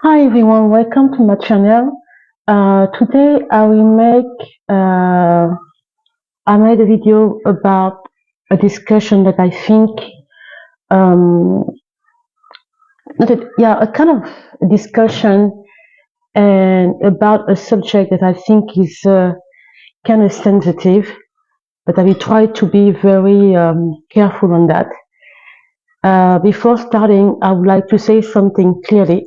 Hi everyone, welcome to my channel. Today I made a video about a discussion that I think um, not a, yeah a kind of discussion and about a subject that I think is kind of sensitive, but I will try to be very careful on that. Before starting, I would like to say something clearly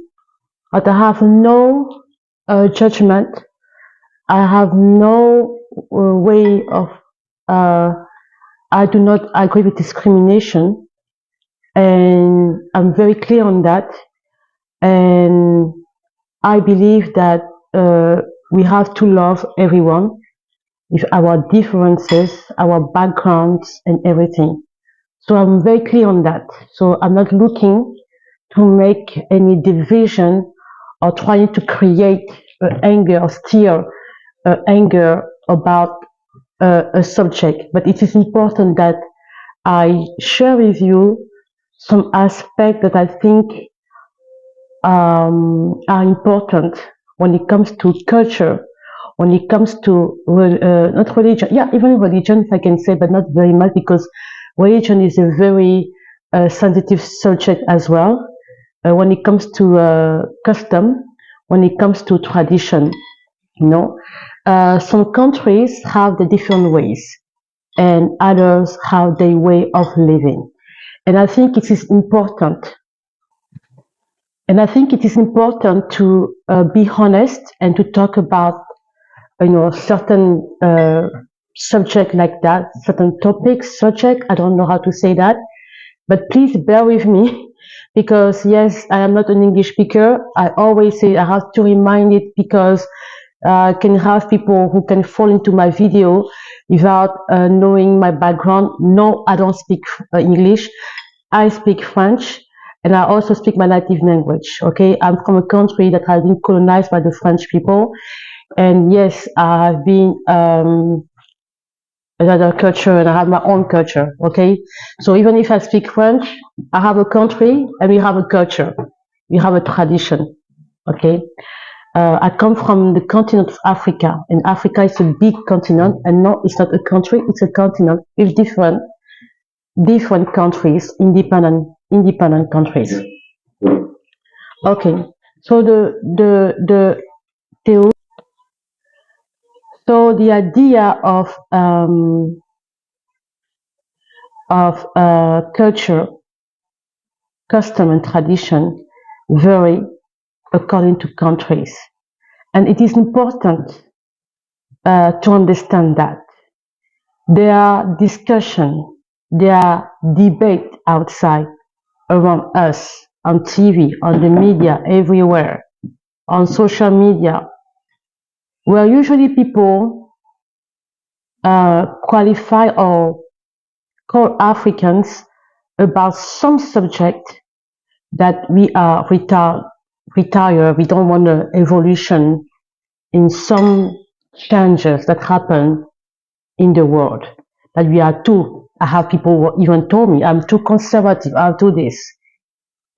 that I have no judgment. I have no way of, uh, I do not agree with discrimination, and I'm very clear on that. And I believe that we have to love everyone with our differences, our backgrounds, and everything. So I'm very clear on that. So I'm not looking to make any division or trying to create anger or steer anger about a subject, but it is important that I share with you some aspects that I think are important when it comes to culture, when it comes to not religion, yeah, even religion, if I can say, but not very much because religion is a very sensitive subject as well. When it comes to custom, when it comes to tradition, you know, some countries have the different ways and others have their way of living. And I think it is important. And I think it is important to be honest and to talk about, certain subject like that, certain topics, subject. I don't know how to say that, but please bear with me because yes, I am not an English speaker. I always say I have to remind it because I can have people who can fall into my video without knowing my background. No, I don't speak English. I speak French and I also speak my native language. Okay, I'm from a country that has been colonized by the French people, and yes, I've been another culture and I have my own culture. Okay, so even if I speak French, I have a country and we have a culture, we have a tradition. Okay, I come from the continent of Africa, and Africa is a big continent, and no, it's not a country, it's a continent with different countries, independent countries. Okay, so the so the idea of culture, custom, and tradition vary according to countries, and it is important to understand that there are discussion, there are debate outside around us on TV, on the media, everywhere, on social media, where usually people qualify or call Africans about some subject that we are retired, we don't want an evolution in some changes that happen in the world. That we are too, I have people who even told me I'm too conservative, I'll do this.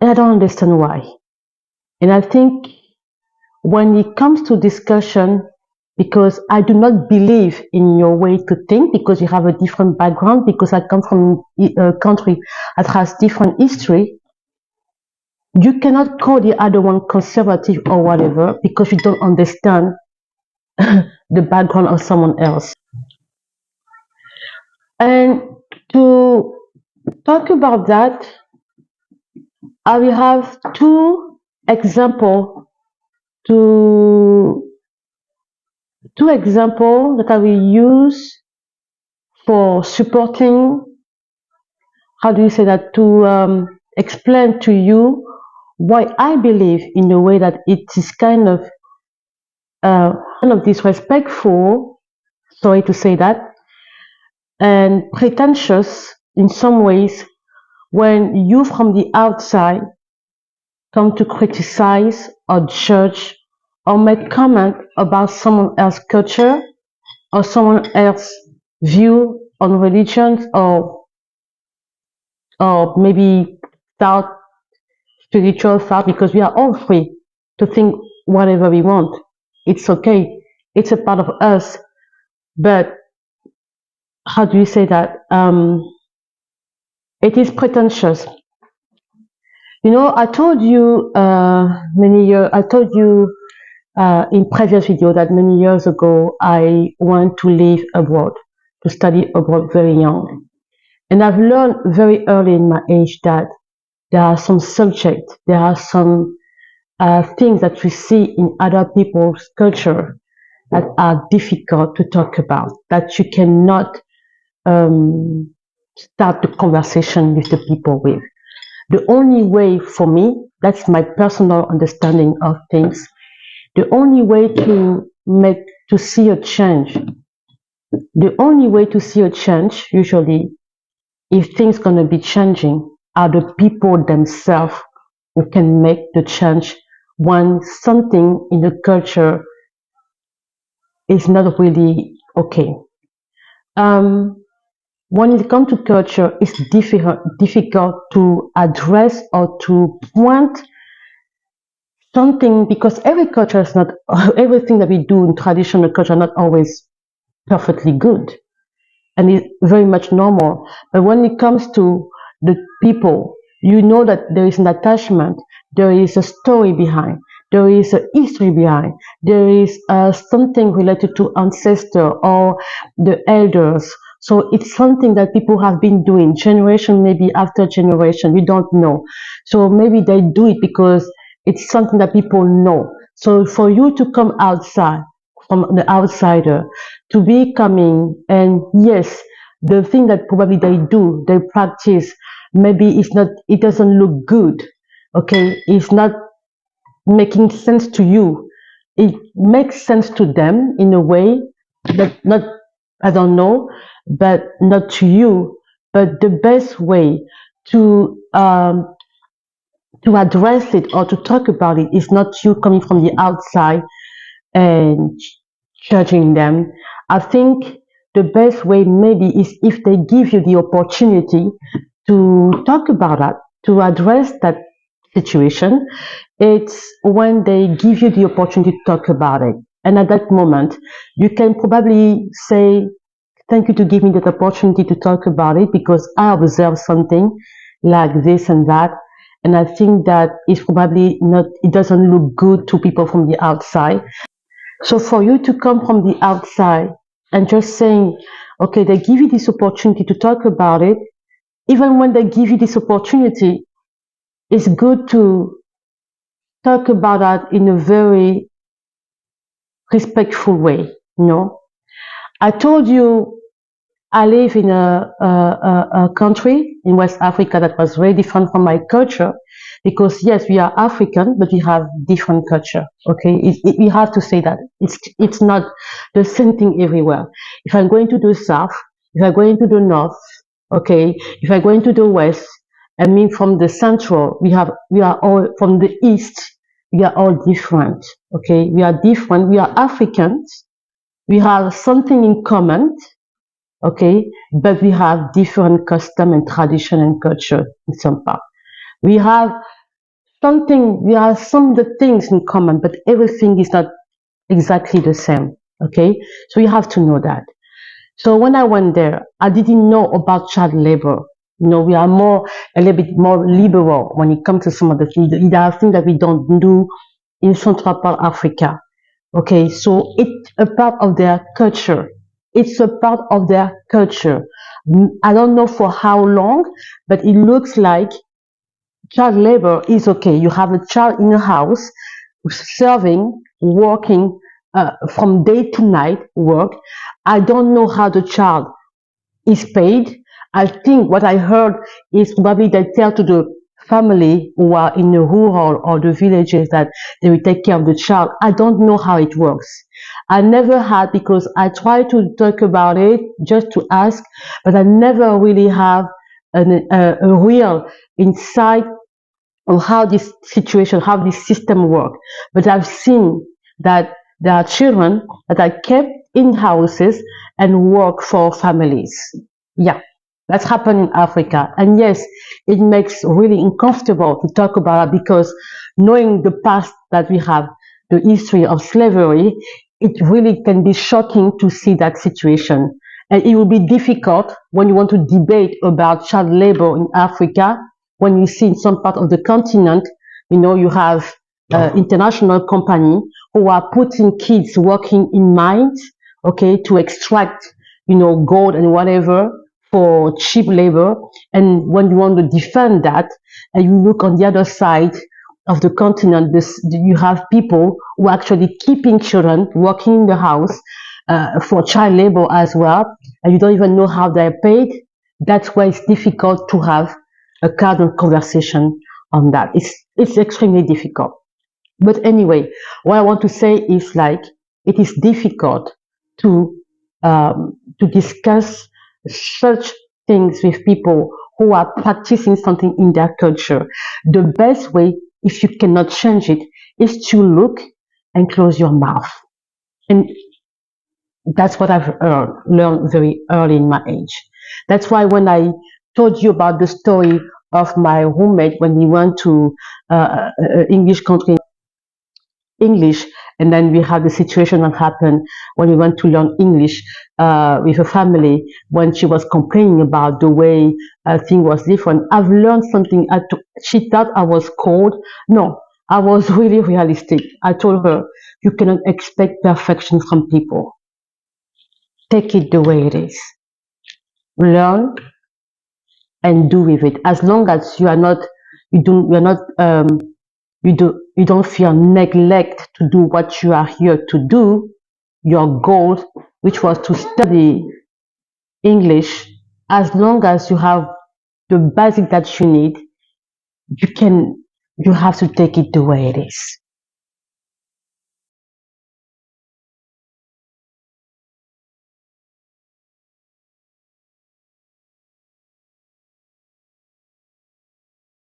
And I don't understand why. And I think when it comes to discussion, because I do not believe in your way to think, because you have a different background, because I come from a country that has different history, you cannot call the other one conservative or whatever because you don't understand the background of someone else. And to talk about that, I will have to two examples that I will use for supporting, how do you say that, to explain to you why I believe in a way that it is kind of disrespectful, sorry to say that, and pretentious in some ways when you from the outside come to criticize or judge or make comment about someone else's culture or someone else's view on religions or maybe thought spiritual thought, because we are all free to think whatever we want. It's okay. It's a part of us. But how do you say that? It is pretentious. I told you I told you in previous video that many years ago I went to live abroad, to study abroad very young. And I've learned very early in my age that there are some subjects, there are some things that we see in other people's culture that are difficult to talk about, that you cannot start the conversation with the people with. The only way for me, that's my personal understanding of things, the only way to see a change, the only way to see a change, usually, if things gonna be changing, are the people themselves who can make the change when something in the culture is not really okay. When it comes to culture, it's difficult to address or to point something, because every culture is not everything that we do in traditional culture not always perfectly good, and it's very much normal. But when it comes to the people, that there is an attachment, there is a story behind, there is a history behind, there is something related to ancestor or the elders. So it's something that people have been doing generation, maybe after generation, we don't know. So maybe they do it because it's something that people know. So for you to come outside, from the outsider, to be coming, and yes, the thing that probably they practice, maybe it doesn't look good, okay, it's not making sense to you. It makes sense to them in a way that not, I don't know, but not to you. But the best way to address it or to talk about it is not you coming from the outside and judging them. I think the best way maybe is if they give you the opportunity to talk about that, to address that situation. It's when they give you the opportunity to talk about it. And at that moment, you can probably say, thank you to give me that opportunity to talk about it, because I observed something like this and that. And I think that it's probably not, it doesn't look good to people from the outside. So for you to come from the outside and just saying, okay, they give you this opportunity to talk about it, even when they give you this opportunity, it's good to talk about that in a very respectful way. I told you I live in a country in West Africa that was very different from my culture, because yes, we are African, but we have different culture. Okay, we have to say that it's not the same thing everywhere. If I'm going to the south, if I'm going to the north, okay, if I'm going to the west, I mean from the central, we are all from the east. We are all different. Okay, we are different. We are Africans. We have something in common, okay, but we have different custom and tradition and culture in some part. We have some of the things in common, but everything is not exactly the same, okay? So you have to know that. So when I went there, I didn't know about child labor. We are a little bit more liberal when it comes to some of the things. There are things that we don't do in Central Africa. Okay, so it's a part of their culture. It's a part of their culture. I don't know for how long, but it looks like child labor is okay. You have a child in a house serving, working from day to night work. I don't know how the child is paid. I think what I heard is probably they tell to the family who are in the rural or the villages that they will take care of the child. I don't know how it works. I never had, because I tried to talk about it just to ask, but I never really have a real insight on how this situation, how this system works. But I've seen that there are children that are kept in houses and work for families. Yeah, That's happened in Africa. And yes, it makes really uncomfortable to talk about it because knowing the past that we have, the history of slavery, it really can be shocking to see that situation. And it will be difficult when you want to debate about child labor in Africa, when you see in some part of the continent, you have international company who are putting kids working in mines, okay, to extract, gold and whatever for cheap labor. And when you want to defend that, and you look on the other side of the continent, you have people who are actually keeping children working in the house for child labor as well, and you don't even know how they're paid. That's why it's difficult to have a kind of conversation on that. It's extremely difficult. But anyway, what I want to say is like it is difficult to discuss such things with people who are practicing something in their culture. The best way, if you cannot change it, is to look and close your mouth. And that's what I've learned very early in my age. That's why when I told you about the story of my roommate when we went to English country, English, and then we had the situation that happened when we went to learn English with a family when she was complaining about the way thing was different. I've learned something. She thought I was cold. No, I was really realistic. I told her, you cannot expect perfection from people. Take it the way it is. Learn and do with it. As long as you are not, you're not you don't feel neglect to do what you are here to do, your goal, which was to study English. As long as you have the basic that you need, you have to take it the way it is.